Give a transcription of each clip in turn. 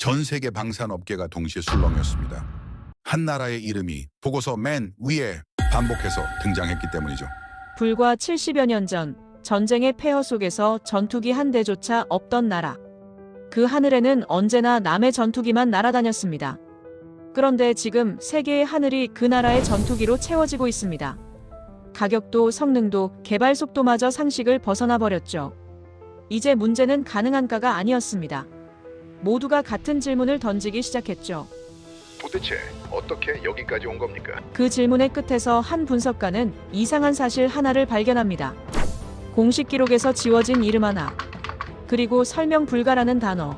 전 세계 방산업계가 동시에 술렁였습니다. 한 나라의 이름이 보고서 맨 위에 반복해서 등장했기 때문이죠. 불과 70여 년 전 전쟁의 폐허 속에서 전투기 한 대조차 없던 나라. 그 하늘에는 언제나 남의 전투기만 날아다녔습니다. 그런데 지금 세계의 하늘이 그 나라의 전투기로 채워지고 있습니다. 가격도 성능도 개발 속도마저 상식을 벗어나 버렸죠. 이제 문제는 가능한가가 아니었습니다. 모두가 같은 질문을 던지기 시작했죠. 도대체 어떻게 여기까지 온 겁니까? 그 질문의 끝에서 한 분석가는 이상한 사실 하나를 발견합니다. 공식 기록에서 지워진 이름 하나, 그리고 설명 불가라는 단어.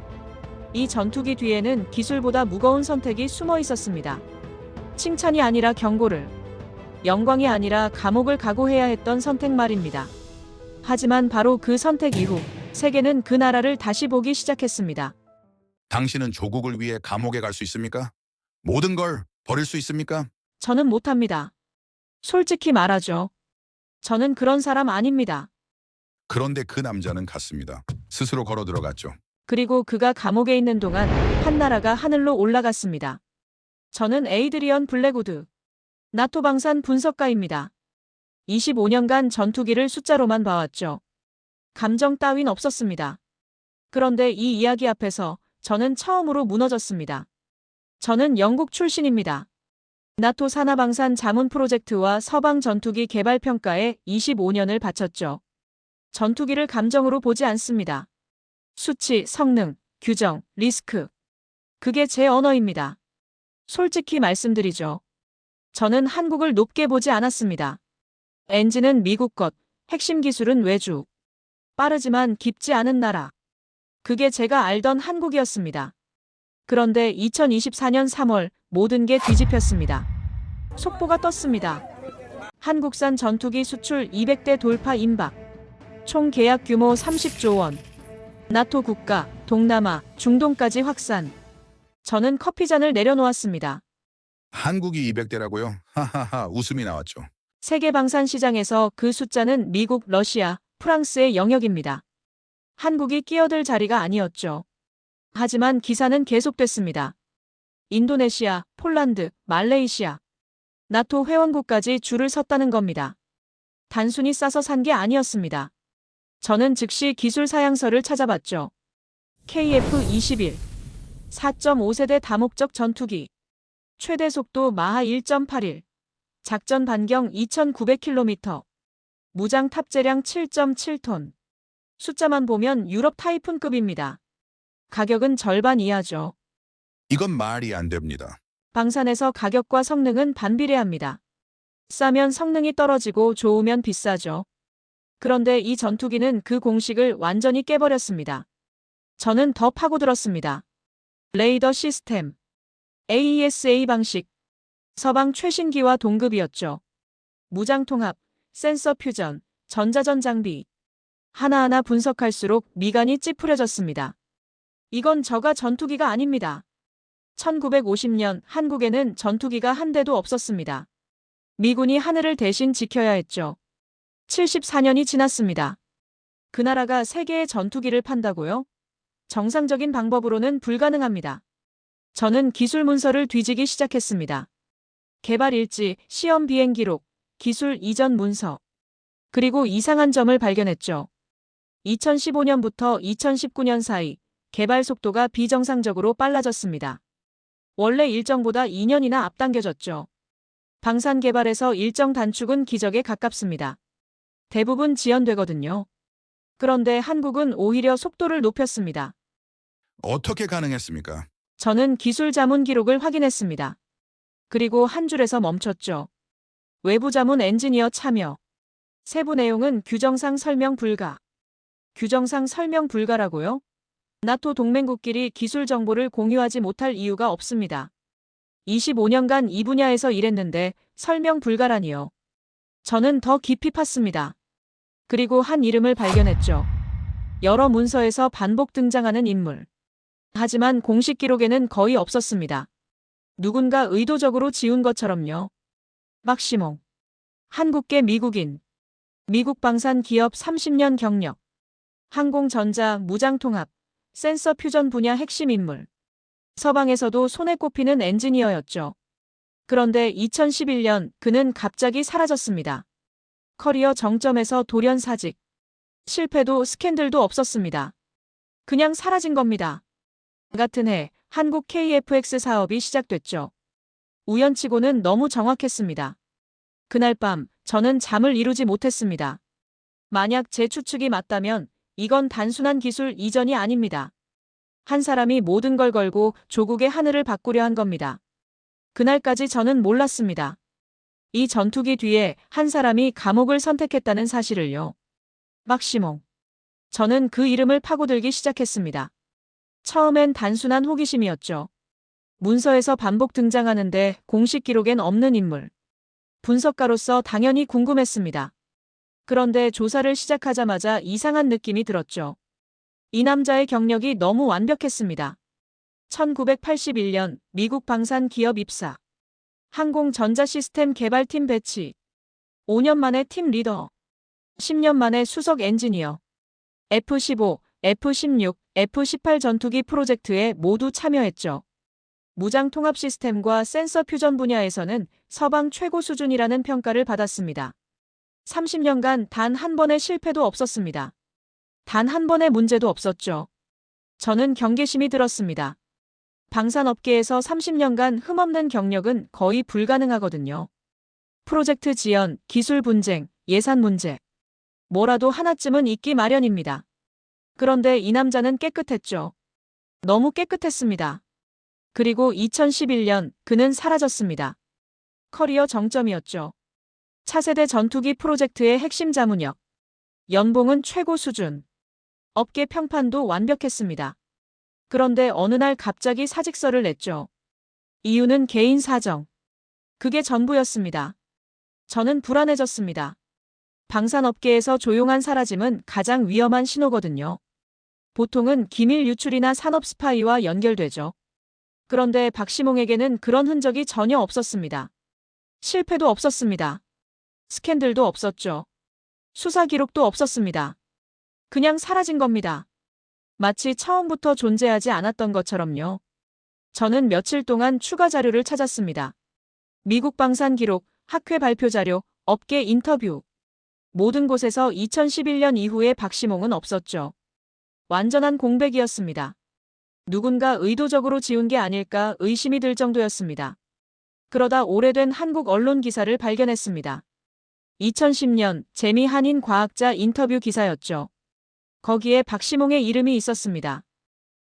이 전투기 뒤에는 기술보다 무거운 선택이 숨어 있었습니다. 칭찬이 아니라 경고를, 영광이 아니라 감옥을 각오해야 했던 선택 말입니다. 하지만 바로 그 선택 이후 세계는 그 나라를 다시 보기 시작했습니다. 당신은 조국을 위해 감옥에 갈 수 있습니까? 모든 걸 버릴 수 있습니까? 저는 못합니다. 솔직히 말하죠. 저는 그런 사람 아닙니다. 그런데 그 남자는 갔습니다. 스스로 걸어 들어갔죠. 그리고 그가 감옥에 있는 동안 한 나라가 하늘로 올라갔습니다. 저는 에이드리언 블랙우드, 나토 방산 분석가입니다. 25년간 전투기를 숫자로만 봐왔죠. 감정 따윈 없었습니다. 그런데 이 이야기 앞에서 저는 처음으로 무너졌습니다. 저는 영국 출신입니다. 나토 산하방산 자문 프로젝트와 서방 전투기 개발 평가에 25년을 바쳤죠. 전투기를 감정으로 보지 않습니다. 수치, 성능, 규정, 리스크. 그게 제 언어입니다. 솔직히 말씀드리죠. 저는 한국을 높게 보지 않았습니다. 엔진은 미국 것, 핵심 기술은 외주. 빠르지만 깊지 않은 나라. 그게 제가 알던 한국이었습니다. 그런데 2024년 3월 모든 게 뒤집혔습니다. 속보가 떴습니다. 한국산 전투기 수출 200대 돌파 임박. 총 계약 규모 30조 원. 나토 국가, 동남아, 중동까지 확산. 저는 커피잔을 내려놓았습니다. 한국이 200대라고요? 하하하 웃음이 나왔죠. 세계 방산 시장에서 그 숫자는 미국, 러시아, 프랑스의 영역입니다. 한국이 끼어들 자리가 아니었죠. 하지만 기사는 계속됐습니다. 인도네시아, 폴란드, 말레이시아, 나토 회원국까지 줄을 섰다는 겁니다. 단순히 싸서 산 게 아니었습니다. 저는 즉시 기술 사양서를 찾아봤죠. KF-21, 4.5세대 다목적 전투기, 최대 속도 마하 1.81, 작전 반경 2,900km, 무장 탑재량 7.7톤. 숫자만 보면 유럽 타이푼급입니다. 가격은 절반 이하죠. 이건 말이 안 됩니다. 방산에서 가격과 성능은 반비례합니다. 싸면 성능이 떨어지고 좋으면 비싸죠. 그런데 이 전투기는 그 공식을 완전히 깨버렸습니다. 저는 더 파고들었습니다. 레이더 시스템, AESA 방식, 서방 최신기와 동급이었죠. 무장 통합, 센서 퓨전, 전자전 장비. 하나하나 분석할수록 미간이 찌푸려졌습니다. 이건 저가 전투기가 아닙니다. 1950년 한국에는 전투기가 한 대도 없었습니다. 미군이 하늘을 대신 지켜야 했죠. 74년이 지났습니다. 그 나라가 세계의 전투기를 판다고요? 정상적인 방법으로는 불가능합니다. 저는 기술 문서를 뒤지기 시작했습니다. 개발 일지, 시험 비행 기록, 기술 이전 문서. 그리고 이상한 점을 발견했죠. 2015년부터 2019년 사이 개발 속도가 비정상적으로 빨라졌습니다. 원래 일정보다 2년이나 앞당겨졌죠. 방산 개발에서 일정 단축은 기적에 가깝습니다. 대부분 지연되거든요. 그런데 한국은 오히려 속도를 높였습니다. 어떻게 가능했습니까? 저는 기술 자문 기록을 확인했습니다. 그리고 한 줄에서 멈췄죠. 외부 자문 엔지니어 참여. 세부 내용은 규정상 설명 불가. 규정상 설명 불가라고요? 나토 동맹국끼리 기술 정보를 공유하지 못할 이유가 없습니다. 25년간 이 분야에서 일했는데 설명 불가라니요. 저는 더 깊이 팠습니다. 그리고 한 이름을 발견했죠. 여러 문서에서 반복 등장하는 인물. 하지만 공식 기록에는 거의 없었습니다. 누군가 의도적으로 지운 것처럼요. 막시몽. 한국계 미국인. 미국 방산 기업 30년 경력. 항공전자, 무장통합, 센서 퓨전 분야 핵심 인물. 서방에서도 손에 꼽히는 엔지니어였죠. 그런데 2011년 그는 갑자기 사라졌습니다. 커리어 정점에서 돌연사직. 실패도 스캔들도 없었습니다. 그냥 사라진 겁니다. 같은 해 한국 KFX 사업이 시작됐죠. 우연치고는 너무 정확했습니다. 그날 밤 저는 잠을 이루지 못했습니다. 만약 제 추측이 맞다면 이건 단순한 기술 이전이 아닙니다. 한 사람이 모든 걸 걸고 조국의 하늘을 바꾸려 한 겁니다. 그날까지 저는 몰랐습니다. 이 전투기 뒤에 한 사람이 감옥을 선택했다는 사실을요. 박시몽. 저는 그 이름을 파고들기 시작했습니다. 처음엔 단순한 호기심이었죠. 문서에서 반복 등장하는데 공식 기록엔 없는 인물. 분석가로서 당연히 궁금했습니다. 그런데 조사를 시작하자마자 이상한 느낌이 들었죠. 이 남자의 경력이 너무 완벽했습니다. 1981년 미국 방산 기업 입사. 항공전자시스템 개발팀 배치. 5년 만에 팀 리더. 10년 만에 수석 엔지니어. F-15, F-16, F-18 전투기 프로젝트에 모두 참여했죠. 무장 통합 시스템과 센서 퓨전 분야에서는 서방 최고 수준이라는 평가를 받았습니다. 30년간 단 한 번의 실패도 없었습니다. 단 한 번의 문제도 없었죠. 저는 경계심이 들었습니다. 방산업계에서 30년간 흠없는 경력은 거의 불가능하거든요. 프로젝트 지연, 기술 분쟁, 예산 문제. 뭐라도 하나쯤은 있기 마련입니다. 그런데 이 남자는 깨끗했죠. 너무 깨끗했습니다. 그리고 2011년 그는 사라졌습니다. 커리어 정점이었죠. 차세대 전투기 프로젝트의 핵심 자문역. 연봉은 최고 수준. 업계 평판도 완벽했습니다. 그런데 어느 날 갑자기 사직서를 냈죠. 이유는 개인 사정. 그게 전부였습니다. 저는 불안해졌습니다. 방산업계에서 조용한 사라짐은 가장 위험한 신호거든요. 보통은 기밀 유출이나 산업 스파이와 연결되죠. 그런데 박시몽에게는 그런 흔적이 전혀 없었습니다. 실패도 없었습니다. 스캔들도 없었죠. 수사 기록도 없었습니다. 그냥 사라진 겁니다. 마치 처음부터 존재하지 않았던 것처럼요. 저는 며칠 동안 추가 자료를 찾았습니다. 미국 방산 기록, 학회 발표 자료, 업계 인터뷰. 모든 곳에서 2011년 이후에 박시몽은 없었죠. 완전한 공백이었습니다. 누군가 의도적으로 지운 게 아닐까 의심이 들 정도였습니다. 그러다 오래된 한국 언론 기사를 발견했습니다. 2010년 재미 한인 과학자 인터뷰 기사였죠. 거기에 박시몽의 이름이 있었습니다.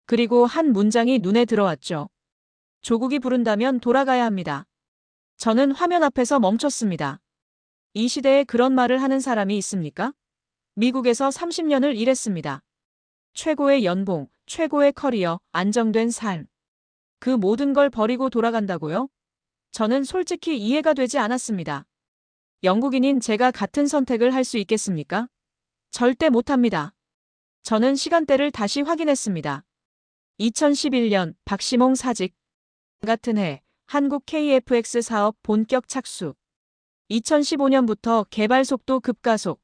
그리고 한 문장이 눈에 들어왔죠. 조국이 부른다면 돌아가야 합니다. 저는 화면 앞에서 멈췄습니다. 이 시대에 그런 말을 하는 사람이 있습니까? 미국에서 30년을 일했습니다. 최고의 연봉, 최고의 커리어, 안정된 삶. 그 모든 걸 버리고 돌아간다고요? 저는 솔직히 이해가 되지 않았습니다. 영국인인 제가 같은 선택을 할 수 있겠습니까? 절대 못합니다. 저는 시간대를 다시 확인했습니다. 2011년 박시몽 사직. 같은 해 한국 KFX 사업 본격 착수. 2015년부터 개발 속도 급가속.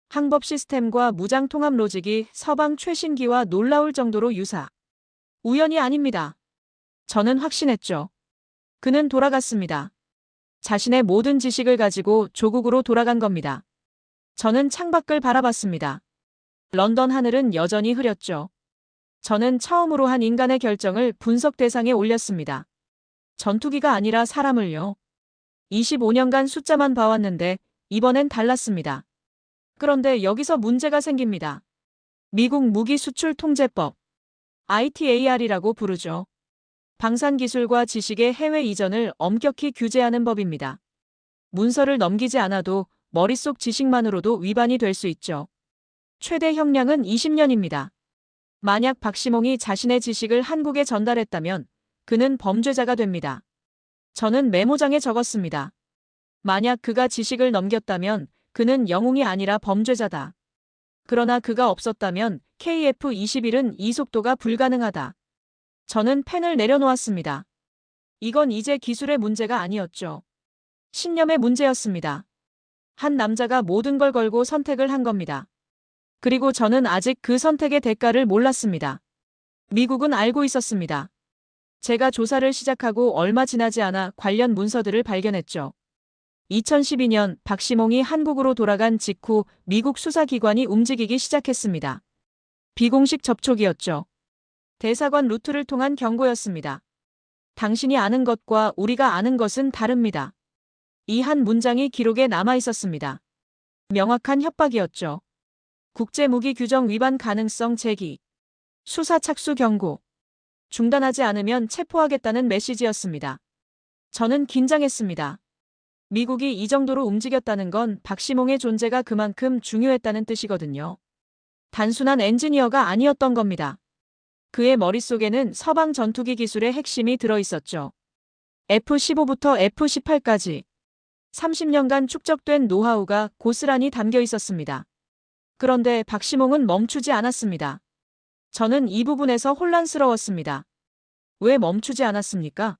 항법 시스템과 무장 통합 로직이 서방 최신기와 놀라울 정도로 유사. 우연이 아닙니다. 저는 확신했죠. 그는 돌아갔습니다. 자신의 모든 지식을 가지고 조국으로 돌아간 겁니다. 저는 창밖을 바라봤습니다. 런던 하늘은 여전히 흐렸죠. 저는 처음으로 한 인간의 결정을 분석 대상에 올렸습니다. 전투기가 아니라 사람을요. 25년간 숫자만 봐왔는데 이번엔 달랐습니다. 그런데 여기서 문제가 생깁니다. 미국 무기 수출 통제법, ITAR이라고 부르죠. 방산기술과 지식의 해외 이전을 엄격히 규제하는 법입니다. 문서를 넘기지 않아도 머릿속 지식만으로도 위반이 될 수 있죠. 최대 형량은 20년입니다. 만약 박시몽이 자신의 지식을 한국에 전달했다면 그는 범죄자가 됩니다. 저는 메모장에 적었습니다. 만약 그가 지식을 넘겼다면 그는 영웅이 아니라 범죄자다. 그러나 그가 없었다면 KF-21은 이 속도가 불가능하다. 저는 펜을 내려놓았습니다. 이건 이제 기술의 문제가 아니었죠. 신념의 문제였습니다. 한 남자가 모든 걸 걸고 선택을 한 겁니다. 그리고 저는 아직 그 선택의 대가를 몰랐습니다. 미국은 알고 있었습니다. 제가 조사를 시작하고 얼마 지나지 않아 관련 문서들을 발견했죠. 2012년 박시몽이 한국으로 돌아간 직후 미국 수사기관이 움직이기 시작했습니다. 비공식 접촉이었죠. 대사관 루트를 통한 경고였습니다. 당신이 아는 것과 우리가 아는 것은 다릅니다. 이 한 문장이 기록에 남아 있었습니다. 명확한 협박이었죠. 국제무기 규정 위반 가능성 제기. 수사 착수 경고. 중단하지 않으면 체포하겠다는 메시지였습니다. 저는 긴장했습니다. 미국이 이 정도로 움직였다는 건 박시몽의 존재가 그만큼 중요했다는 뜻이거든요. 단순한 엔지니어가 아니었던 겁니다. 그의 머릿속에는 서방 전투기 기술의 핵심이 들어있었죠. F-15부터 F-18까지 30년간 축적된 노하우가 고스란히 담겨 있었습니다. 그런데 박시몽은 멈추지 않았습니다. 저는 이 부분에서 혼란스러웠습니다. 왜 멈추지 않았습니까?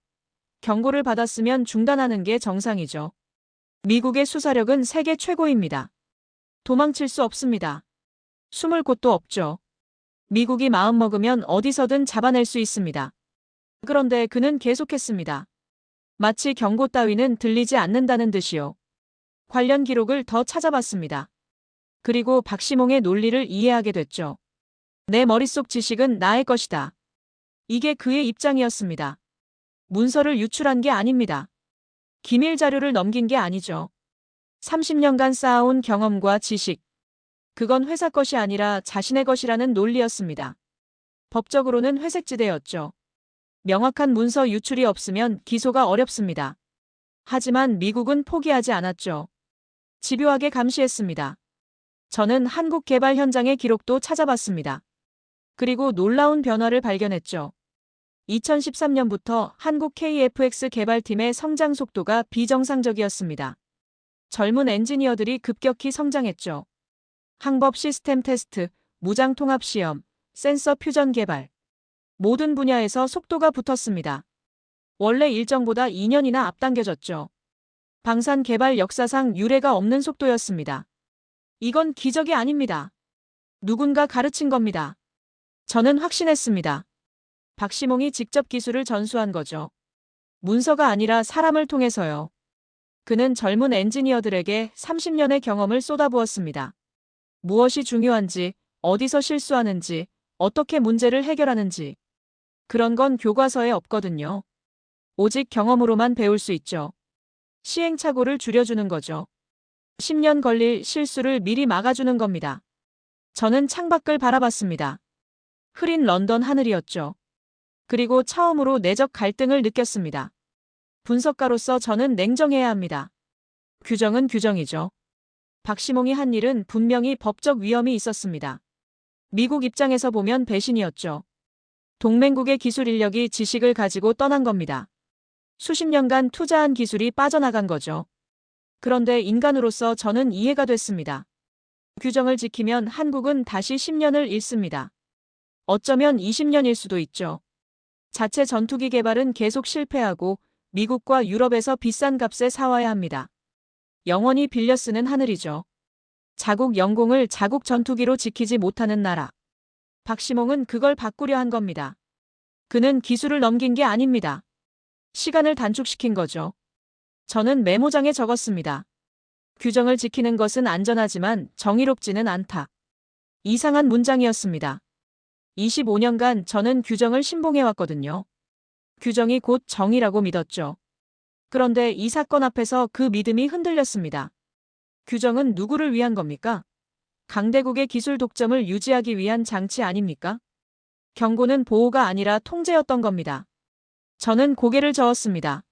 경고를 받았으면 중단하는 게 정상이죠. 미국의 수사력은 세계 최고입니다. 도망칠 수 없습니다. 숨을 곳도 없죠. 미국이 마음먹으면 어디서든 잡아낼 수 있습니다. 그런데 그는 계속했습니다. 마치 경고 따위는 들리지 않는다는 듯이요. 관련 기록을 더 찾아봤습니다. 그리고 박시몽의 논리를 이해하게 됐죠. 내 머릿속 지식은 나의 것이다. 이게 그의 입장이었습니다. 문서를 유출한 게 아닙니다. 기밀 자료를 넘긴 게 아니죠. 30년간 쌓아온 경험과 지식. 그건 회사 것이 아니라 자신의 것이라는 논리였습니다. 법적으로는 회색지대였죠. 명확한 문서 유출이 없으면 기소가 어렵습니다. 하지만 미국은 포기하지 않았죠. 집요하게 감시했습니다. 저는 한국 개발 현장의 기록도 찾아봤습니다. 그리고 놀라운 변화를 발견했죠. 2013년부터 한국 KF-X 개발팀의 성장 속도가 비정상적이었습니다. 젊은 엔지니어들이 급격히 성장했죠. 항법 시스템 테스트, 무장 통합 시험, 센서 퓨전 개발. 모든 분야에서 속도가 붙었습니다. 원래 일정보다 2년이나 앞당겨졌죠. 방산 개발 역사상 유례가 없는 속도였습니다. 이건 기적이 아닙니다. 누군가 가르친 겁니다. 저는 확신했습니다. 박시몽이 직접 기술을 전수한 거죠. 문서가 아니라 사람을 통해서요. 그는 젊은 엔지니어들에게 30년의 경험을 쏟아부었습니다. 무엇이 중요한지, 어디서 실수하는지, 어떻게 문제를 해결하는지. 그런 건 교과서에 없거든요. 오직 경험으로만 배울 수 있죠. 시행착오를 줄여주는 거죠. 10년 걸릴 실수를 미리 막아주는 겁니다. 저는 창밖을 바라봤습니다. 흐린 런던 하늘이었죠. 그리고 처음으로 내적 갈등을 느꼈습니다. 분석가로서 저는 냉정해야 합니다. 규정은 규정이죠. 박시몽이 한 일은 분명히 법적 위험이 있었습니다. 미국 입장에서 보면 배신이었죠. 동맹국의 기술 인력이 지식을 가지고 떠난 겁니다. 수십 년간 투자한 기술이 빠져나간 거죠. 그런데 인간으로서 저는 이해가 됐습니다. 규정을 지키면 한국은 다시 10년을 잃습니다. 어쩌면 20년일 수도 있죠. 자체 전투기 개발은 계속 실패하고 미국과 유럽에서 비싼 값에 사와야 합니다. 영원히 빌려 쓰는 하늘이죠. 자국 영공을 자국 전투기로 지키지 못하는 나라. 박시몽은 그걸 바꾸려 한 겁니다. 그는 기술을 넘긴 게 아닙니다. 시간을 단축시킨 거죠. 저는 메모장에 적었습니다. 규정을 지키는 것은 안전하지만 정의롭지는 않다. 이상한 문장이었습니다. 25년간 저는 규정을 신봉해왔거든요. 규정이 곧 정의라고 믿었죠. 그런데 이 사건 앞에서 그 믿음이 흔들렸습니다. 규정은 누구를 위한 겁니까? 강대국의 기술 독점을 유지하기 위한 장치 아닙니까? 경고는 보호가 아니라 통제였던 겁니다. 저는 고개를 저었습니다.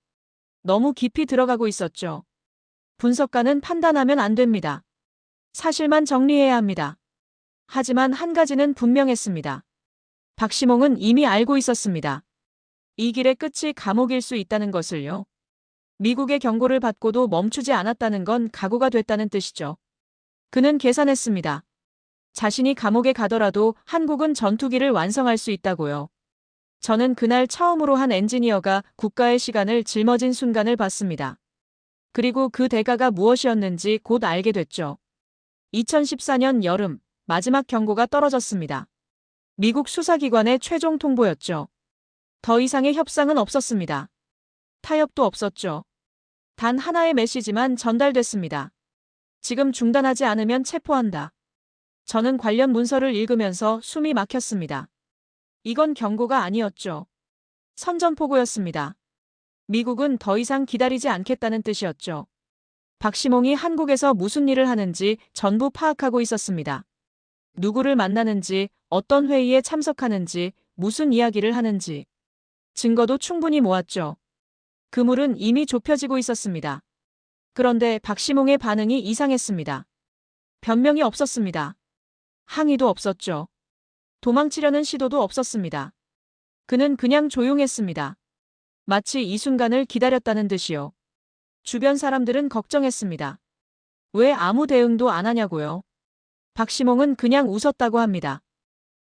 너무 깊이 들어가고 있었죠. 분석가는 판단하면 안 됩니다. 사실만 정리해야 합니다. 하지만 한 가지는 분명했습니다. 박시몽은 이미 알고 있었습니다. 이 길의 끝이 감옥일 수 있다는 것을요. 미국의 경고를 받고도 멈추지 않았다는 건 각오가 됐다는 뜻이죠. 그는 계산했습니다. 자신이 감옥에 가더라도 한국은 전투기를 완성할 수 있다고요. 저는 그날 처음으로 한 엔지니어가 국가의 시간을 짊어진 순간을 봤습니다. 그리고 그 대가가 무엇이었는지 곧 알게 됐죠. 2014년 여름, 마지막 경고가 떨어졌습니다. 미국 수사기관의 최종 통보였죠. 더 이상의 협상은 없었습니다. 타협도 없었죠. 단 하나의 메시지만 전달됐습니다. 지금 중단하지 않으면 체포한다. 저는 관련 문서를 읽으면서 숨이 막혔습니다. 이건 경고가 아니었죠. 선전포고였습니다. 미국은 더 이상 기다리지 않겠다는 뜻이었죠. 박시몽이 한국에서 무슨 일을 하는지 전부 파악하고 있었습니다. 누구를 만나는지, 어떤 회의에 참석하는지, 무슨 이야기를 하는지. 증거도 충분히 모았죠. 그물은 이미 좁혀지고 있었습니다. 그런데 박시몽의 반응이 이상했습니다. 변명이 없었습니다. 항의도 없었죠. 도망치려는 시도도 없었습니다. 그는 그냥 조용했습니다. 마치 이 순간을 기다렸다는 듯이요. 주변 사람들은 걱정했습니다. 왜 아무 대응도 안 하냐고요. 박시몽은 그냥 웃었다고 합니다.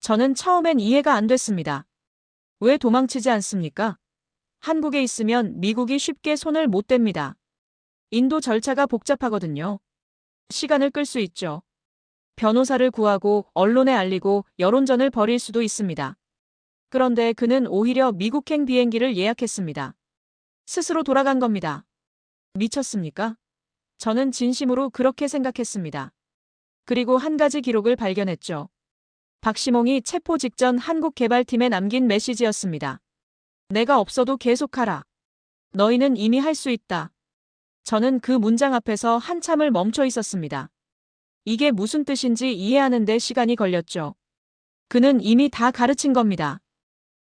저는 처음엔 이해가 안 됐습니다. 왜 도망치지 않습니까? 한국에 있으면 미국이 쉽게 손을 못 댑니다. 인도 절차가 복잡하거든요. 시간을 끌 수 있죠. 변호사를 구하고 언론에 알리고 여론전을 벌일 수도 있습니다. 그런데 그는 오히려 미국행 비행기를 예약했습니다. 스스로 돌아간 겁니다. 미쳤습니까? 저는 진심으로 그렇게 생각했습니다. 그리고 한 가지 기록을 발견했죠. 박시몽이 체포 직전 한국개발팀에 남긴 메시지였습니다. 내가 없어도 계속하라. 너희는 이미 할 수 있다. 저는 그 문장 앞에서 한참을 멈춰 있었습니다. 이게 무슨 뜻인지 이해하는 데 시간이 걸렸죠. 그는 이미 다 가르친 겁니다.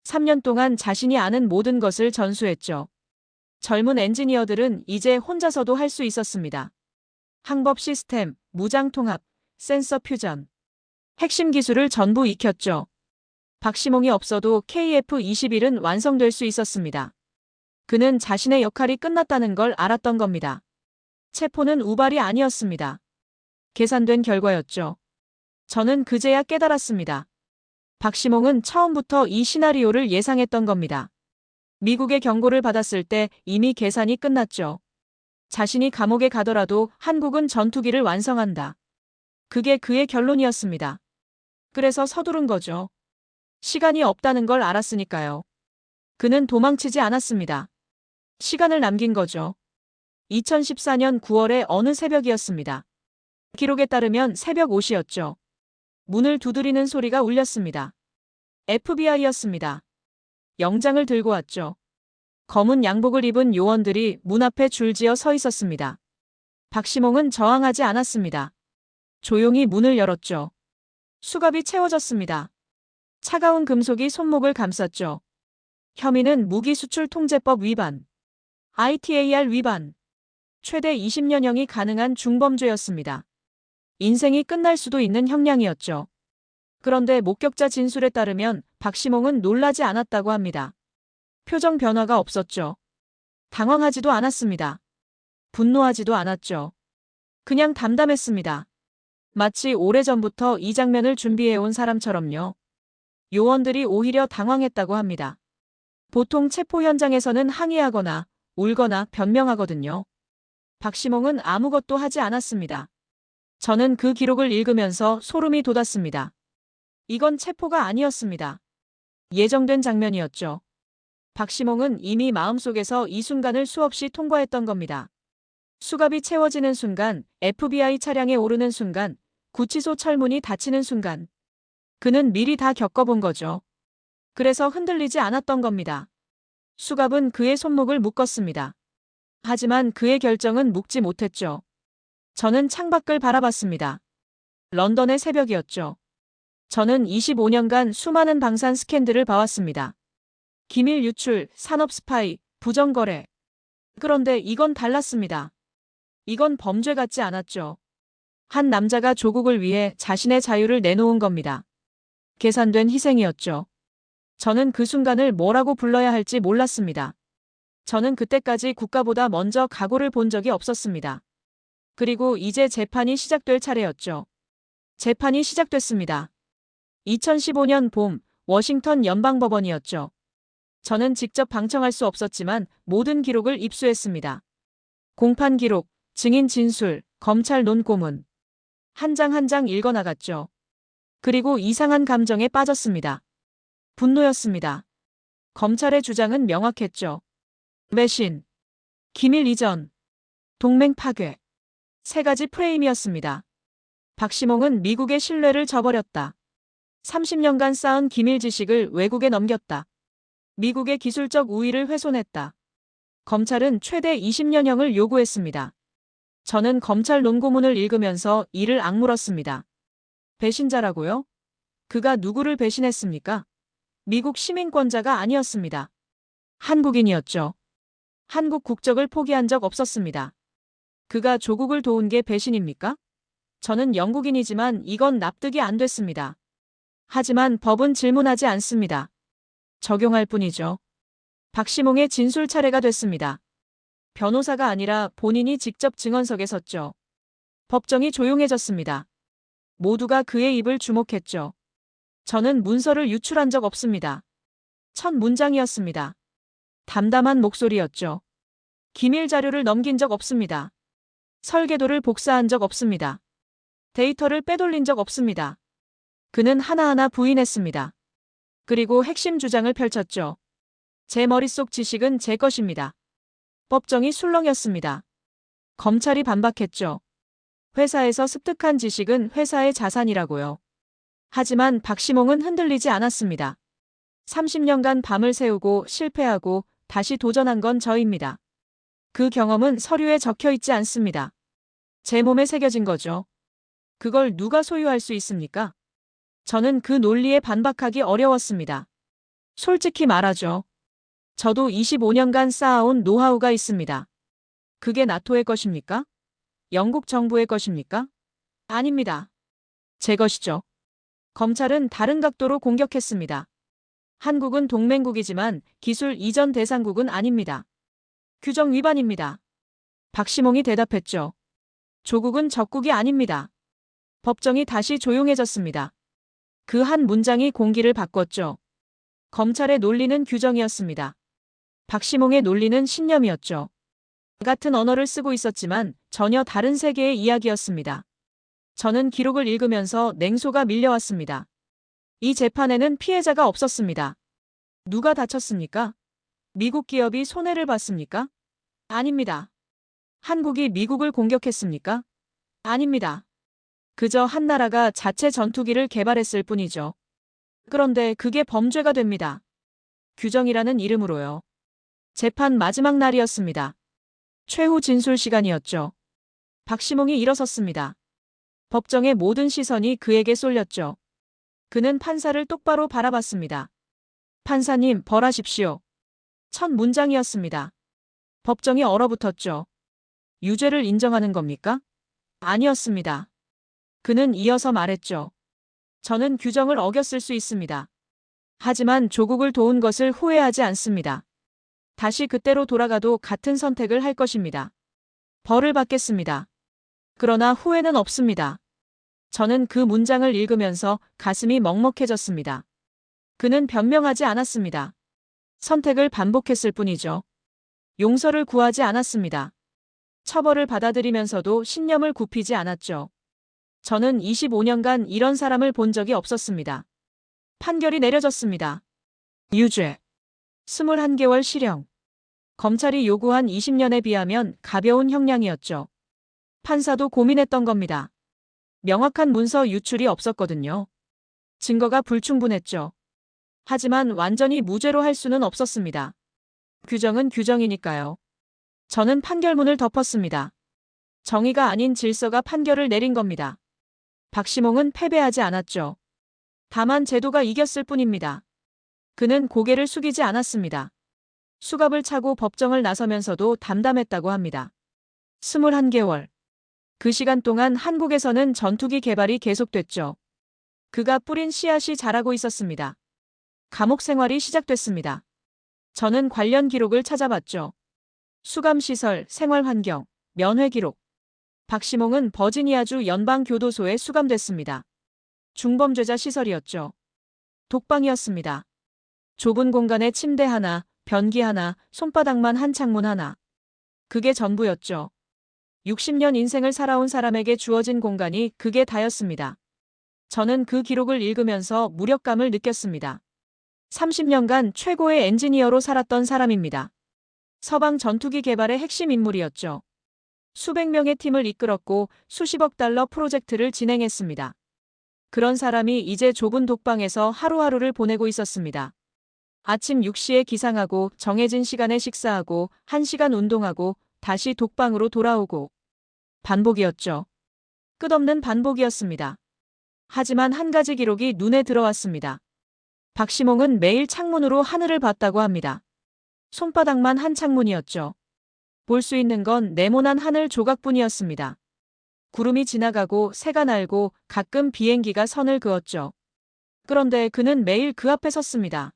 3년 동안 자신이 아는 모든 것을 전수했죠. 젊은 엔지니어들은 이제 혼자서도 할 수 있었습니다. 항법 시스템, 무장 통합, 센서 퓨전. 핵심 기술을 전부 익혔죠. 박시몽이 없어도 KF-21은 완성될 수 있었습니다. 그는 자신의 역할이 끝났다는 걸 알았던 겁니다. 체포는 우발이 아니었습니다. 계산된 결과였죠. 저는 그제야 깨달았습니다. 박시몽은 처음부터 이 시나리오를 예상했던 겁니다. 미국의 경고를 받았을 때 이미 계산이 끝났죠. 자신이 감옥에 가더라도 한국은 전투기를 완성한다. 그게 그의 결론이었습니다. 그래서 서두른 거죠. 시간이 없다는 걸 알았으니까요. 그는 도망치지 않았습니다. 시간을 남긴 거죠. 2014년 9월의 어느 새벽이었습니다. 기록에 따르면 새벽 5시였죠. 문을 두드리는 소리가 울렸습니다. FBI였습니다. 영장을 들고 왔죠. 검은 양복을 입은 요원들이 문 앞에 줄지어 서 있었습니다. 박시몽은 저항하지 않았습니다. 조용히 문을 열었죠. 수갑이 채워졌습니다. 차가운 금속이 손목을 감쌌죠. 혐의는 무기수출통제법 위반, ITAR 위반, 최대 20년형이 가능한 중범죄였습니다. 인생이 끝날 수도 있는 형량이었죠. 그런데 목격자 진술에 따르면 박시몽은 놀라지 않았다고 합니다. 표정 변화가 없었죠. 당황하지도 않았습니다. 분노하지도 않았죠. 그냥 담담했습니다. 마치 오래전부터 이 장면을 준비해온 사람처럼요. 요원들이 오히려 당황했다고 합니다. 보통 체포 현장에서는 항의하거나 울거나 변명하거든요. 박시몽은 아무것도 하지 않았습니다. 저는 그 기록을 읽으면서 소름이 돋았습니다. 이건 체포가 아니었습니다. 예정된 장면이었죠. 박시몽은 이미 마음속에서 이 순간을 수없이 통과했던 겁니다. 수갑이 채워지는 순간, FBI 차량에 오르는 순간, 구치소 철문이 닫히는 순간. 그는 미리 다 겪어본 거죠. 그래서 흔들리지 않았던 겁니다. 수갑은 그의 손목을 묶었습니다. 하지만 그의 결정은 묶지 못했죠. 저는 창밖을 바라봤습니다. 런던의 새벽이었죠. 저는 25년간 수많은 방산 스캔들을 봐왔습니다. 기밀 유출, 산업 스파이, 부정거래. 그런데 이건 달랐습니다. 이건 범죄 같지 않았죠. 한 남자가 조국을 위해 자신의 자유를 내놓은 겁니다. 계산된 희생이었죠. 저는 그 순간을 뭐라고 불러야 할지 몰랐습니다. 저는 그때까지 국가보다 먼저 각오를 본 적이 없었습니다. 그리고 이제 재판이 시작될 차례였죠. 재판이 시작됐습니다. 2015년 봄, 워싱턴 연방법원이었죠. 저는 직접 방청할 수 없었지만 모든 기록을 입수했습니다. 공판 기록, 증인 진술, 검찰 논고문. 한 장 한 장 읽어나갔죠. 그리고 이상한 감정에 빠졌습니다. 분노였습니다. 검찰의 주장은 명확했죠. 매신, 기밀 이전, 동맹 파괴. 세 가지 프레임이었습니다. 박시몽은 미국의 신뢰를 저버렸다. 30년간 쌓은 기밀 지식을 외국에 넘겼다. 미국의 기술적 우위를 훼손했다. 검찰은 최대 20년형을 요구했습니다. 저는 검찰 논고문을 읽으면서 이를 악물었습니다. 배신자라고요? 그가 누구를 배신했습니까? 미국 시민권자가 아니었습니다. 한국인이었죠. 한국 국적을 포기한 적 없었습니다. 그가 조국을 도운 게 배신입니까? 저는 영국인이지만 이건 납득이 안 됐습니다. 하지만 법은 질문하지 않습니다. 적용할 뿐이죠. 박시몽의 진술 차례가 됐습니다. 변호사가 아니라 본인이 직접 증언석에 섰죠. 법정이 조용해졌습니다. 모두가 그의 입을 주목했죠. 저는 문서를 유출한 적 없습니다. 첫 문장이었습니다. 담담한 목소리였죠. 기밀 자료를 넘긴 적 없습니다. 설계도를 복사한 적 없습니다. 데이터를 빼돌린 적 없습니다. 그는 하나하나 부인했습니다. 그리고 핵심 주장을 펼쳤죠. 제 머릿속 지식은 제 것입니다. 법정이 술렁였습니다. 검찰이 반박했죠. 회사에서 습득한 지식은 회사의 자산이라고요. 하지만 박시몽은 흔들리지 않았습니다. 30년간 밤을 새우고 실패하고 다시 도전한 건 저입니다. 그 경험은 서류에 적혀 있지 않습니다. 제 몸에 새겨진 거죠. 그걸 누가 소유할 수 있습니까? 저는 그 논리에 반박하기 어려웠습니다. 솔직히 말하죠. 저도 25년간 쌓아온 노하우가 있습니다. 그게 나토의 것입니까? 영국 정부의 것입니까? 아닙니다. 제 것이죠. 검찰은 다른 각도로 공격했습니다. 한국은 동맹국이지만 기술 이전 대상국은 아닙니다. 규정 위반입니다. 박시몽이 대답했죠. 조국은 적국이 아닙니다. 법정이 다시 조용해졌습니다. 그 한 문장이 공기를 바꿨죠. 검찰의 논리는 규정이었습니다. 박시몽의 논리는 신념이었죠. 같은 언어를 쓰고 있었지만 전혀 다른 세계의 이야기였습니다. 저는 기록을 읽으면서 냉소가 밀려왔습니다. 이 재판에는 피해자가 없었습니다. 누가 다쳤습니까? 미국 기업이 손해를 봤습니까? 아닙니다. 한국이 미국을 공격했습니까? 아닙니다. 그저 한 나라가 자체 전투기를 개발했을 뿐이죠. 그런데 그게 범죄가 됩니다. 규정이라는 이름으로요. 재판 마지막 날이었습니다. 최후 진술 시간이었죠. 박시몽이 일어섰습니다. 법정의 모든 시선이 그에게 쏠렸죠. 그는 판사를 똑바로 바라봤습니다. 판사님, 벌하십시오. 첫 문장이었습니다. 법정이 얼어붙었죠. 유죄를 인정하는 겁니까? 아니었습니다. 그는 이어서 말했죠. 저는 규정을 어겼을 수 있습니다. 하지만 조국을 도운 것을 후회하지 않습니다. 다시 그때로 돌아가도 같은 선택을 할 것입니다. 벌을 받겠습니다. 그러나 후회는 없습니다. 저는 그 문장을 읽으면서 가슴이 먹먹해졌습니다. 그는 변명하지 않았습니다. 선택을 반복했을 뿐이죠. 용서를 구하지 않았습니다. 처벌을 받아들이면서도 신념을 굽히지 않았죠. 저는 25년간 이런 사람을 본 적이 없었습니다. 판결이 내려졌습니다. 유죄. 21개월 실형. 검찰이 요구한 20년에 비하면 가벼운 형량이었죠. 판사도 고민했던 겁니다. 명확한 문서 유출이 없었거든요. 증거가 불충분했죠. 하지만 완전히 무죄로 할 수는 없었습니다. 규정은 규정이니까요. 저는 판결문을 덮었습니다. 정의가 아닌 질서가 판결을 내린 겁니다. 박시몽은 패배하지 않았죠. 다만 제도가 이겼을 뿐입니다. 그는 고개를 숙이지 않았습니다. 수갑을 차고 법정을 나서면서도 담담했다고 합니다. 21개월. 그 시간 동안 한국에서는 전투기 개발이 계속됐죠. 그가 뿌린 씨앗이 자라고 있었습니다. 감옥 생활이 시작됐습니다. 저는 관련 기록을 찾아봤죠. 수감시설, 생활환경, 면회 기록. 박시몽은 버지니아주 연방교도소에 수감됐습니다. 중범죄자 시설이었죠. 독방이었습니다. 좁은 공간에 침대 하나, 변기 하나, 손바닥만 한 창문 하나. 그게 전부였죠. 60년 인생을 살아온 사람에게 주어진 공간이 그게 다였습니다. 저는 그 기록을 읽으면서 무력감을 느꼈습니다. 30년간 최고의 엔지니어로 살았던 사람입니다. 서방 전투기 개발의 핵심 인물이었죠. 수백 명의 팀을 이끌었고 수십억 달러 프로젝트를 진행했습니다. 그런 사람이 이제 좁은 독방에서 하루하루를 보내고 있었습니다. 아침 6시에 기상하고 정해진 시간에 식사하고 1시간 운동하고 다시 독방으로 돌아오고 반복이었죠. 끝없는 반복이었습니다. 하지만 한 가지 기록이 눈에 들어왔습니다. 박시몽은 매일 창문으로 하늘을 봤다고 합니다. 손바닥만 한 창문이었죠. 볼 수 있는 건 네모난 하늘 조각뿐이었습니다. 구름이 지나가고 새가 날고 가끔 비행기가 선을 그었죠. 그런데 그는 매일 그 앞에 섰습니다.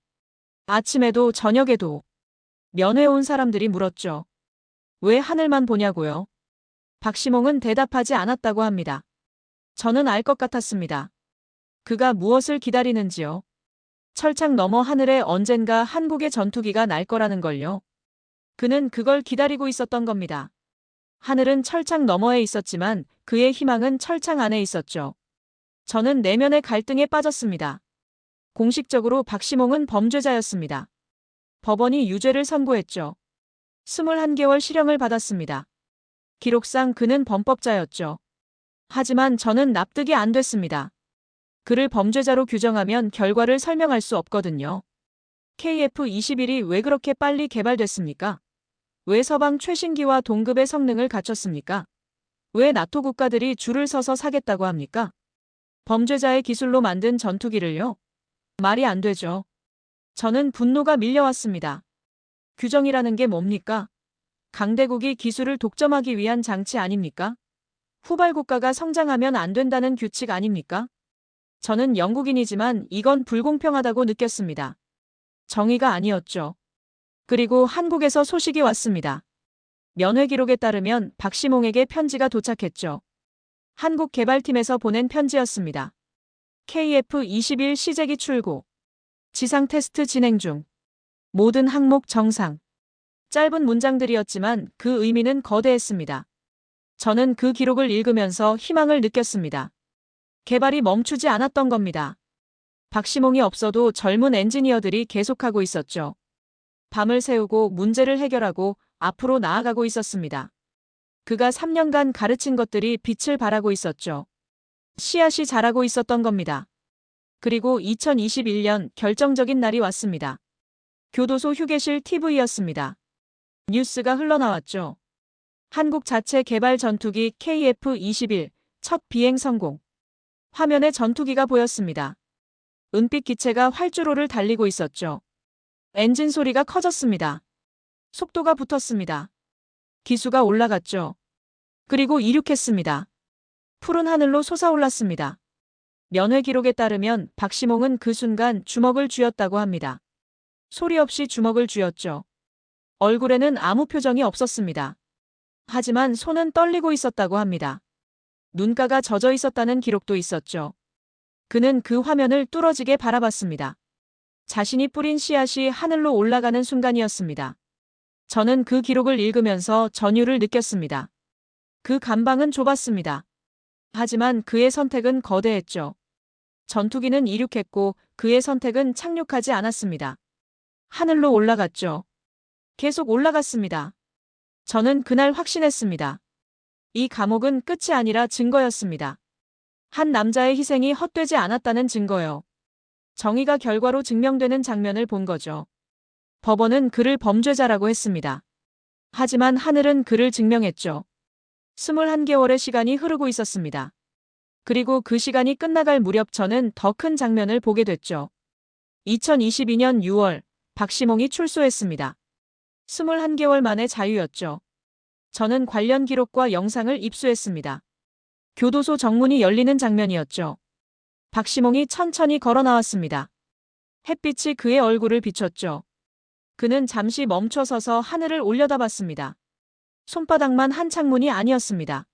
아침에도 저녁에도. 면회 온 사람들이 물었죠. 왜 하늘만 보냐고요? 박시몽은 대답하지 않았다고 합니다. 저는 알 것 같았습니다. 그가 무엇을 기다리는지요. 철창 너머 하늘에 언젠가 한국의 전투기가 날 거라는 걸요. 그는 그걸 기다리고 있었던 겁니다. 하늘은 철창 너머에 있었지만 그의 희망은 철창 안에 있었죠. 저는 내면의 갈등에 빠졌습니다. 공식적으로 박시몽은 범죄자였습니다. 법원이 유죄를 선고했죠. 21개월 실형을 받았습니다. 기록상 그는 범법자였죠. 하지만 저는 납득이 안 됐습니다. 그를 범죄자로 규정하면 결과를 설명할 수 없거든요. KF-21이 왜 그렇게 빨리 개발됐습니까? 왜 서방 최신기와 동급의 성능을 갖췄습니까? 왜 나토 국가들이 줄을 서서 사겠다고 합니까? 범죄자의 기술로 만든 전투기를요? 말이 안 되죠. 저는 분노가 밀려왔습니다. 규정이라는 게 뭡니까? 강대국이 기술을 독점하기 위한 장치 아닙니까? 후발 국가가 성장하면 안 된다는 규칙 아닙니까? 저는 영국인이지만 이건 불공평하다고 느꼈습니다. 정의가 아니었죠. 그리고 한국에서 소식이 왔습니다. 면회 기록에 따르면 박시몽에게 편지가 도착했죠. 한국 개발팀에서 보낸 편지였습니다. KF-21 시제기 출고. 지상 테스트 진행 중. 모든 항목 정상. 짧은 문장들이었지만 그 의미는 거대했습니다. 저는 그 기록을 읽으면서 희망을 느꼈습니다. 개발이 멈추지 않았던 겁니다. 박시몽이 없어도 젊은 엔지니어들이 계속하고 있었죠. 밤을 새우고 문제를 해결하고 앞으로 나아가고 있었습니다. 그가 3년간 가르친 것들이 빛을 발하고 있었죠. 씨앗이 자라고 있었던 겁니다. 그리고 2021년 결정적인 날이 왔습니다. 교도소 휴게실 TV였습니다. 뉴스가 흘러나왔죠. 한국 자체 개발 전투기 KF-21 첫 비행 성공. 화면에 전투기가 보였습니다. 은빛 기체가 활주로를 달리고 있었죠. 엔진 소리가 커졌습니다. 속도가 붙었습니다. 기수가 올라갔죠. 그리고 이륙했습니다. 푸른 하늘로 솟아올랐습니다. 면회 기록에 따르면 박시몽은 그 순간 주먹을 쥐었다고 합니다. 소리 없이 주먹을 쥐었죠. 얼굴에는 아무 표정이 없었습니다. 하지만 손은 떨리고 있었다고 합니다. 눈가가 젖어 있었다는 기록도 있었죠. 그는 그 화면을 뚫어지게 바라봤습니다. 자신이 뿌린 씨앗이 하늘로 올라가는 순간이었습니다. 저는 그 기록을 읽으면서 전율을 느꼈습니다. 그 감방은 좁았습니다. 하지만 그의 선택은 거대했죠. 전투기는 이륙했고 그의 선택은 착륙하지 않았습니다. 하늘로 올라갔죠. 계속 올라갔습니다. 저는 그날 확신했습니다. 이 감옥은 끝이 아니라 증거였습니다. 한 남자의 희생이 헛되지 않았다는 증거요. 정의가 결과로 증명되는 장면을 본 거죠. 법원은 그를 범죄자라고 했습니다. 하지만 하늘은 그를 증명했죠. 21개월의 시간이 흐르고 있었습니다. 그리고 그 시간이 끝나갈 무렵 저는 더 큰 장면을 보게 됐죠. 2022년 6월 박시몽이 출소했습니다. 21개월 만에 자유였죠. 저는 관련 기록과 영상을 입수했습니다. 교도소 정문이 열리는 장면이었죠. 박시몽이 천천히 걸어 나왔습니다. 햇빛이 그의 얼굴을 비췄죠. 그는 잠시 멈춰서서 하늘을 올려다봤습니다. 손바닥만 한 창문이 아니었습니다.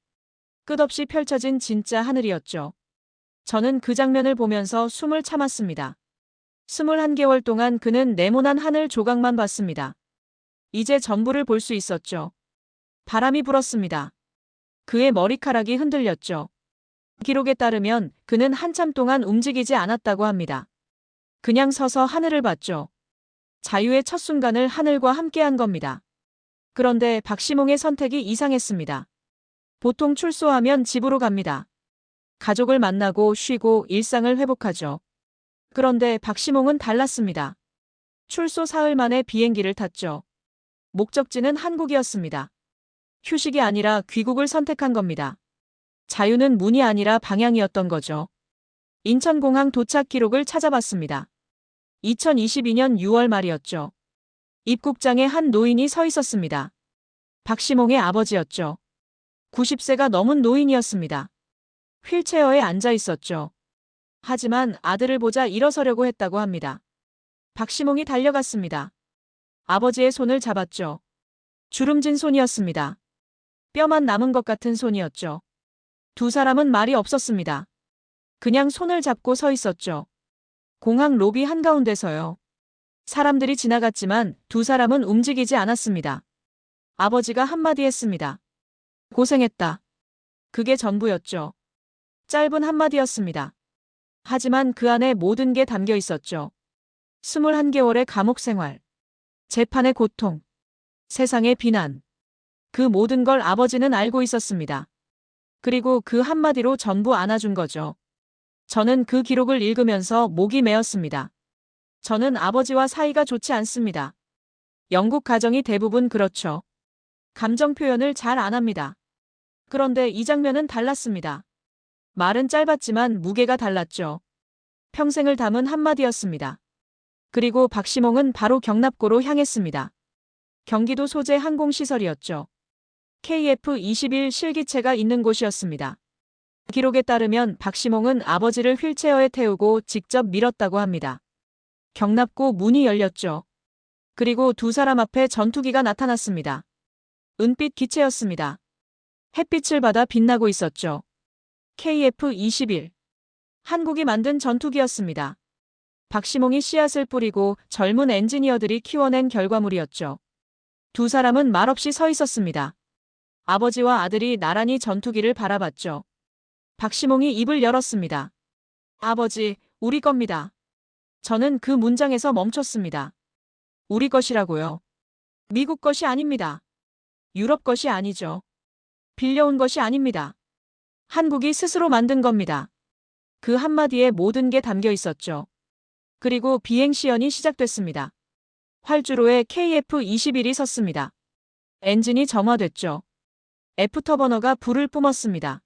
끝없이 펼쳐진 진짜 하늘이었죠. 저는 그 장면을 보면서 숨을 참았습니다. 21개월 동안 그는 네모난 하늘 조각만 봤습니다. 이제 전부를 볼 수 있었죠. 바람이 불었습니다. 그의 머리카락이 흔들렸죠. 기록에 따르면 그는 한참 동안 움직이지 않았다고 합니다. 그냥 서서 하늘을 봤죠. 자유의 첫 순간을 하늘과 함께한 겁니다. 그런데 박시몽의 선택이 이상했습니다. 보통 출소하면 집으로 갑니다. 가족을 만나고 쉬고 일상을 회복하죠. 그런데 박시몽은 달랐습니다. 출소 사흘 만에 비행기를 탔죠. 목적지는 한국이었습니다. 휴식이 아니라 귀국을 선택한 겁니다. 자유는 문이 아니라 방향이었던 거죠. 인천공항 도착 기록을 찾아봤습니다. 2022년 6월 말이었죠. 입국장에 한 노인이 서 있었습니다. 박시몽의 아버지였죠. 90세가 넘은 노인이었습니다. 휠체어에 앉아 있었죠. 하지만 아들을 보자 일어서려고 했다고 합니다. 박시몽이 달려갔습니다. 아버지의 손을 잡았죠. 주름진 손이었습니다. 뼈만 남은 것 같은 손이었죠. 두 사람은 말이 없었습니다. 그냥 손을 잡고 서 있었죠. 공항 로비 한가운데서요. 사람들이 지나갔지만 두 사람은 움직이지 않았습니다. 아버지가 한마디 했습니다. 고생했다. 그게 전부였죠. 짧은 한마디였습니다. 하지만 그 안에 모든 게 담겨 있었죠. 21개월의 감옥 생활, 재판의 고통, 세상의 비난. 그 모든 걸 아버지는 알고 있었습니다. 그리고 그 한마디로 전부 안아준 거죠. 저는 그 기록을 읽으면서 목이 메었습니다. 저는 아버지와 사이가 좋지 않습니다. 영국 가정이 대부분 그렇죠. 감정 표현을 잘 안 합니다. 그런데 이 장면은 달랐습니다. 말은 짧았지만 무게가 달랐죠. 평생을 담은 한마디였습니다. 그리고 박시몽은 바로 경납고로 향했습니다. 경기도 소재 항공시설이었죠. KF-21 실기체가 있는 곳이었습니다. 기록에 따르면 박시몽은 아버지를 휠체어에 태우고 직접 밀었다고 합니다. 경납고 문이 열렸죠. 그리고 두 사람 앞에 전투기가 나타났습니다. 은빛 기체였습니다. 햇빛을 받아 빛나고 있었죠. KF-21. 한국이 만든 전투기였습니다. 박시몽이 씨앗을 뿌리고 젊은 엔지니어들이 키워낸 결과물이었죠. 두 사람은 말없이 서 있었습니다. 아버지와 아들이 나란히 전투기를 바라봤죠. 박시몽이 입을 열었습니다. 아버지, 우리 겁니다. 저는 그 문장에서 멈췄습니다. 우리 것이라고요. 미국 것이 아닙니다. 유럽 것이 아니죠. 빌려온 것이 아닙니다. 한국이 스스로 만든 겁니다. 그 한마디에 모든 게 담겨 있었죠. 그리고 비행 시연이 시작됐습니다. 활주로에 KF-21이 섰습니다. 엔진이 점화됐죠. 애프터버너가 불을 뿜었습니다.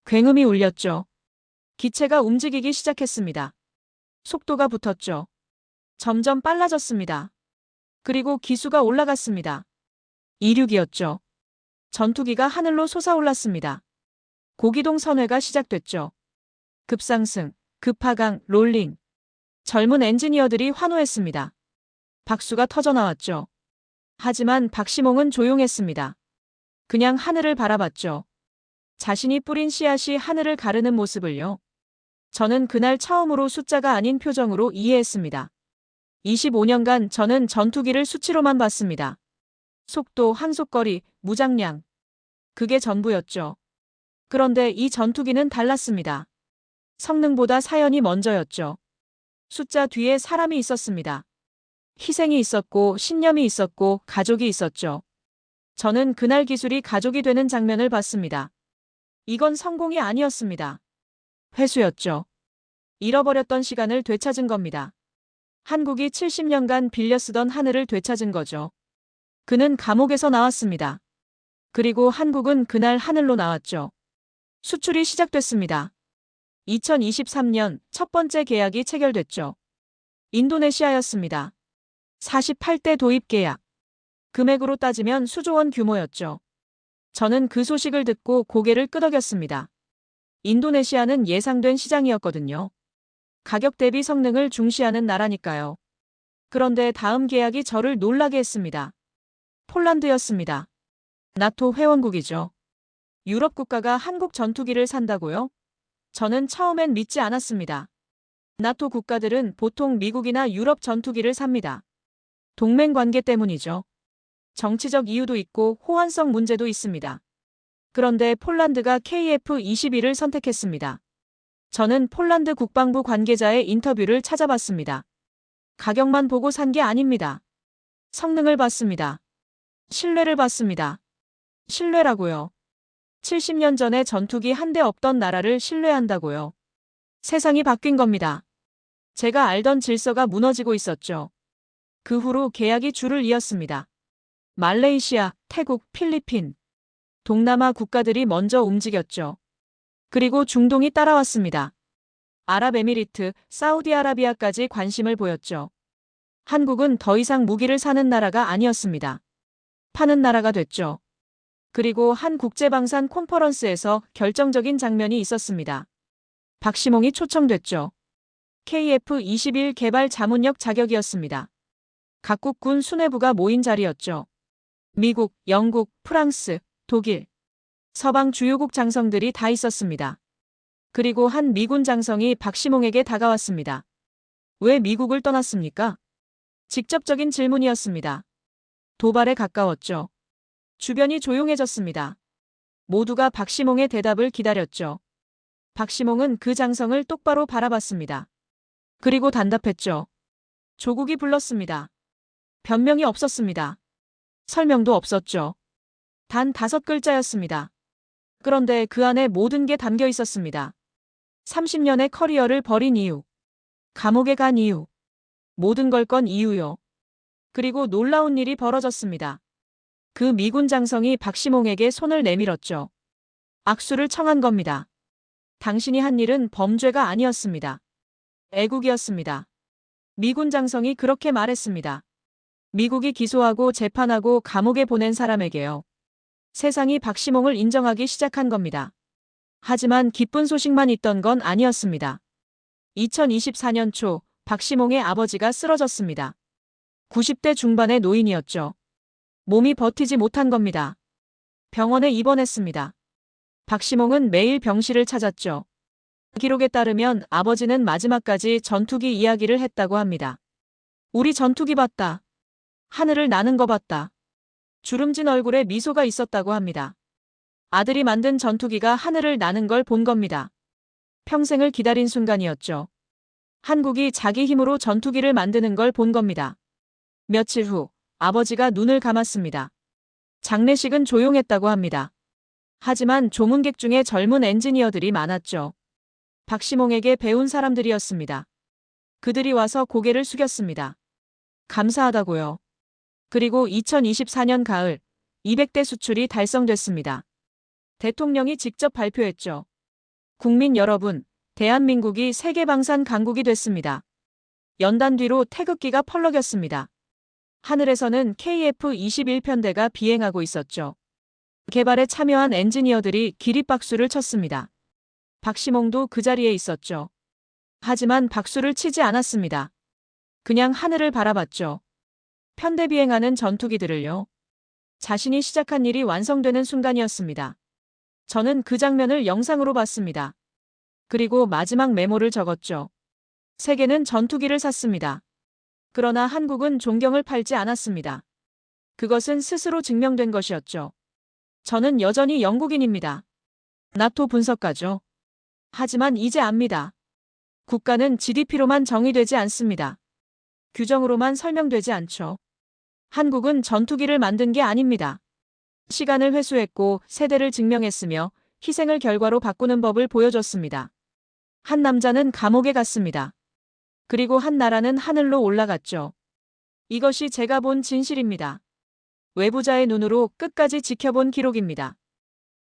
굉음이 울렸죠. 기체가 움직이기 시작했습니다. 속도가 붙었죠. 점점 빨라졌습니다. 그리고 기수가 올라갔습니다. 이륙이었죠. 전투기가 하늘로 솟아올랐습니다. 고기동 선회가 시작됐죠. 급상승, 급하강, 롤링. 젊은 엔지니어들이 환호했습니다. 박수가 터져나왔죠. 하지만 박시몽은 조용했습니다. 그냥 하늘을 바라봤죠. 자신이 뿌린 씨앗이 하늘을 가르는 모습을요. 저는 그날 처음으로 숫자가 아닌 표정으로 이해했습니다. 25년간 저는 전투기를 수치로만 봤습니다. 속도, 항속거리, 무장량. 그게 전부였죠. 그런데 이 전투기는 달랐습니다. 성능보다 사연이 먼저였죠. 숫자 뒤에 사람이 있었습니다. 희생이 있었고 신념이 있었고 가족이 있었죠. 저는 그날 기술이 가족이 되는 장면을 봤습니다. 이건 성공이 아니었습니다. 회수였죠. 잃어버렸던 시간을 되찾은 겁니다. 한국이 70년간 빌려 쓰던 하늘을 되찾은 거죠. 그는 감옥에서 나왔습니다. 그리고 한국은 그날 하늘로 나왔죠. 수출이 시작됐습니다. 2023년 첫 번째 계약이 체결됐죠. 인도네시아였습니다. 48대 도입 계약. 금액으로 따지면 수조 원 규모였죠. 저는 그 소식을 듣고 고개를 끄덕였습니다. 인도네시아는 예상된 시장이었거든요. 가격 대비 성능을 중시하는 나라니까요. 그런데 다음 계약이 저를 놀라게 했습니다. 폴란드였습니다. 나토 회원국이죠. 유럽 국가가 한국 전투기를 산다고요? 저는 처음엔 믿지 않았습니다. 나토 국가들은 보통 미국이나 유럽 전투기를 삽니다. 동맹 관계 때문이죠. 정치적 이유도 있고 호환성 문제도 있습니다. 그런데 폴란드가 KF-21을 선택했습니다. 저는 폴란드 국방부 관계자의 인터뷰를 찾아봤습니다. 가격만 보고 산 게 아닙니다. 성능을 봤습니다. 신뢰를 봤습니다. 신뢰라고요. 70년 전에 전투기 한 대 없던 나라를 신뢰한다고요. 세상이 바뀐 겁니다. 제가 알던 질서가 무너지고 있었죠. 그 후로 계약이 줄을 이었습니다. 말레이시아, 태국, 필리핀, 동남아 국가들이 먼저 움직였죠. 그리고 중동이 따라왔습니다. 아랍에미리트, 사우디아라비아까지 관심을 보였죠. 한국은 더 이상 무기를 사는 나라가 아니었습니다. 파는 나라가 됐죠. 그리고 한 국제방산 콘퍼런스에서 결정적인 장면이 있었습니다. 박시몽이 초청됐죠. KF-21 개발 자문역 자격이었습니다. 각국 군 수뇌부가 모인 자리였죠. 미국, 영국, 프랑스, 독일, 서방 주요국 장성들이 다 있었습니다. 그리고 한 미군 장성이 박시몽에게 다가왔습니다. 왜 미국을 떠났습니까? 직접적인 질문이었습니다. 도발에 가까웠죠. 주변이 조용해졌습니다. 모두가 박시몽의 대답을 기다렸죠. 박시몽은 그 장성을 똑바로 바라봤습니다. 그리고 단답했죠. 조국이 불렀습니다. 변명이 없었습니다. 설명도 없었죠. 단 5글자였습니다. 그런데 그 안에 모든 게 담겨 있었습니다. 30년의 커리어를 버린 이유, 감옥에 간 이유, 모든 걸 건 이유요. 그리고 놀라운 일이 벌어졌습니다. 그 미군 장성이 박시몽에게 손을 내밀었죠. 악수를 청한 겁니다. 당신이 한 일은 범죄가 아니었습니다. 애국이었습니다. 미군 장성이 그렇게 말했습니다. 미국이 기소하고 재판하고 감옥에 보낸 사람에게요. 세상이 박시몽을 인정하기 시작한 겁니다. 하지만 기쁜 소식만 있던 건 아니었습니다. 2024년 초 박시몽의 아버지가 쓰러졌습니다. 90대 중반의 노인이었죠. 몸이 버티지 못한 겁니다. 병원에 입원했습니다. 박시몽은 매일 병실을 찾았죠. 기록에 따르면 아버지는 마지막까지 전투기 이야기를 했다고 합니다. 우리 전투기 봤다. 하늘을 나는 거 봤다. 주름진 얼굴에 미소가 있었다고 합니다. 아들이 만든 전투기가 하늘을 나는 걸 본 겁니다. 평생을 기다린 순간이었죠. 한국이 자기 힘으로 전투기를 만드는 걸 본 겁니다. 며칠 후 아버지가 눈을 감았습니다. 장례식은 조용했다고 합니다. 하지만 조문객 중에 젊은 엔지니어들이 많았죠. 박시몽에게 배운 사람들이었습니다. 그들이 와서 고개를 숙였습니다. 감사하다고요. 그리고 2024년 가을 200대 수출이 달성됐습니다. 대통령이 직접 발표했죠. 국민 여러분, 대한민국이 세계방산 강국이 됐습니다. 연단 뒤로 태극기가 펄럭였습니다. 하늘에서는 KF-21편대가 비행하고 있었죠. 개발에 참여한 엔지니어들이 기립박수를 쳤습니다. 박시몽도 그 자리에 있었죠. 하지만 박수를 치지 않았습니다. 그냥 하늘을 바라봤죠. 편대 비행하는 전투기들을요. 자신이 시작한 일이 완성되는 순간이었습니다. 저는 그 장면을 영상으로 봤습니다. 그리고 마지막 메모를 적었죠. 세계는 전투기를 샀습니다. 그러나 한국은 존경을 팔지 않았습니다. 그것은 스스로 증명된 것이었죠. 저는 여전히 영국인입니다. 나토 분석가죠. 하지만 이제 압니다. 국가는 GDP로만 정의되지 않습니다. 규정으로만 설명되지 않죠. 한국은 전투기를 만든 게 아닙니다. 시간을 회수했고 세대를 증명했으며 희생을 결과로 바꾸는 법을 보여줬습니다. 한 남자는 감옥에 갔습니다. 그리고 한 나라는 하늘로 올라갔죠. 이것이 제가 본 진실입니다. 외부자의 눈으로 끝까지 지켜본 기록입니다.